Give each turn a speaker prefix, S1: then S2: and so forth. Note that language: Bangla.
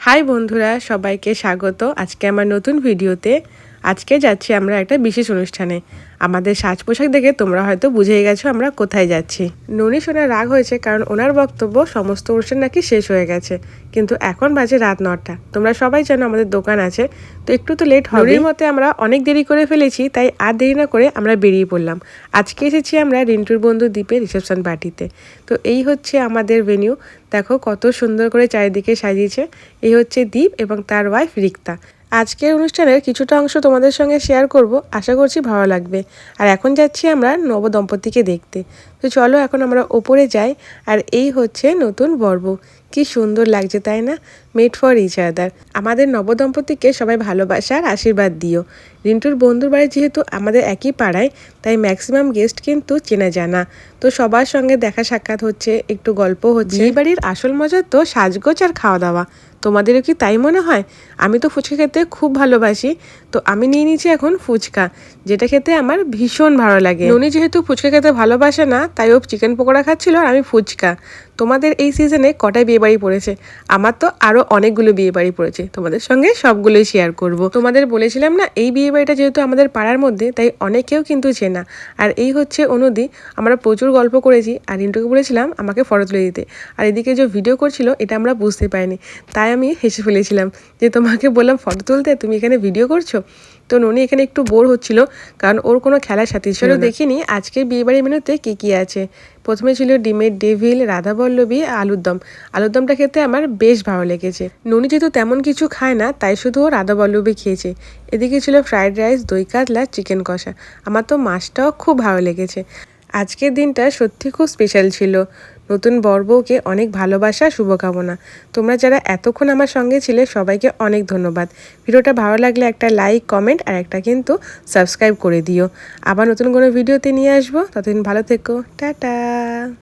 S1: হাই বন্ধুরা, সবাইকে স্বাগত আজকে আমার নতুন ভিডিওতে। আজকে যাচ্ছি আমরা একটা বিশেষ অনুষ্ঠানে। আমাদের সাজ পোশাক দেখে তোমরা হয়তো বুঝেই গেছো আমরা কোথায় যাচ্ছি। ননি সোনার রাগ হয়েছে কারণ ওনার বক্তব্য সমস্ত অনুষ্ঠান নাকি শেষ হয়ে গেছে, কিন্তু এখন বাজে রাত 9টা। তোমরা সবাই জানো আমাদের দোকান আছে, তো একটু তো লেট হবে। ননির মতে আমরা অনেক দেরি করে ফেলেছি, তাই আর দেরি না করে আমরা বেরিয়ে পড়লাম। আজকে এসেছি আমরা রিন্টুর বন্ধু দ্বীপের রিসেপশন পার্টিতে। তো এই হচ্ছে আমাদের ভেন্যু। দেখো কত সুন্দর করে চারিদিকে সাজিয়েছে। এই হচ্ছে দ্বীপ এবং তার ওয়াইফ রিক্তা। আজকের অনুষ্ঠানের কিছুটা অংশ তোমাদের সঙ্গে শেয়ার করব, আশা করছি ভালো লাগবে। আর এখন যাচ্ছি আমরা নবদম্পতিকে দেখতে। তো চলো এখন আমরা ওপরে যাই। আর এই হচ্ছে নতুন বর্ব। কি সুন্দর লাগছে তাই না? Made for each other. আমাদের নবদম্পতিকে সবাই ভালোবাসা আর আশীর্বাদ দিও। রিন্টুর বন্ধুর বাড়ি যেহেতু আমাদের একই পাড়ায়, তাই ম্যাক্সিমাম গেস্ট কিন্তু চেনা জানা। তো সবার সঙ্গে দেখা সাক্ষাৎ হচ্ছে, একটু গল্প হচ্ছে। এই বাড়ির আসল মজা তো সাজগোজ আর খাওয়া দাওয়া। তোমাদেরও কি তাই মনে হয়? আমি তো ফুচকা খেতে খুব ভালোবাসি, তো আমি নিয়ে নিয়েছি এখন ফুচকা, যেটা খেতে আমার ভীষণ ভালো লাগে। ননি যেহেতু ফুচকা খেতে ভালোবাসে না, তাই ও চিকেন পকোড়া খাচ্ছিল আর আমি ফুচকা। তোমাদের এই সিজনে কটায় বিয়ে বাড়ি পড়েছে? আমার তো আরও অনেকগুলো বিয়ে বাড়ি পড়েছে, তোমাদের সঙ্গে সবগুলোই শেয়ার করব। তোমাদের বলেছিলাম না এই বিয়ে বাড়িটা যেহেতু আমাদের পাড়ার মধ্যে, তাই অনেকেও কিন্তু চেনা। আর এই হচ্ছে অনুদি। আমরা প্রচুর গল্প করেছি, আর রিন্টুকে বলেছিলাম আমাকে ফটো তুলে দিতে। আর এদিকে যে ভিডিও করছিল এটা আমরা বুঝতে পারিনি, তাই আমি হেসে ফেলেছিলাম যে তোমাকে বললাম ফটো তুলতে, তুমি এখানে ভিডিও করছো। তো ননি এখানে একটু বোর হচ্ছিল, কারণ ওর কোনো খেলার সাথী ছিল। দেখিনি আজকে বিয়েবাড়ির মেনুতে কী কী আছে। প্রথমে ছিল ডিমের ডেভিল, রাধাবল্লভী, আলুর দম। আলুর দমটা খেতে আমার বেশ ভালো লেগেছে। ননি যেহেতু তেমন কিছু খায় না, তাই শুধু ও রাধাবল্লভী খেয়েছে। এদিকে ছিল ফ্রাইড রাইস, দই কাতলা, চিকেন কষা। আমার তো মাছটাও খুব ভালো লেগেছে। আজকের দিনটা সত্যি খুব স্পেশাল ছিল। নতুন বর বউকে অনেক ভালোবাসা, শুভকামনা। তোমরা যারা এতক্ষণ আমার সঙ্গে ছিলে সবাইকে অনেক ধন্যবাদ। ভিডিওটা ভালো লাগলে একটা লাইক, কমেন্ট আর একটা কিন্তু সাবস্ক্রাইব করে দিও। আবার নতুন কোনো ভিডিওতে নিয়ে আসবো। ততদিন ভালো থেকো, টাটা।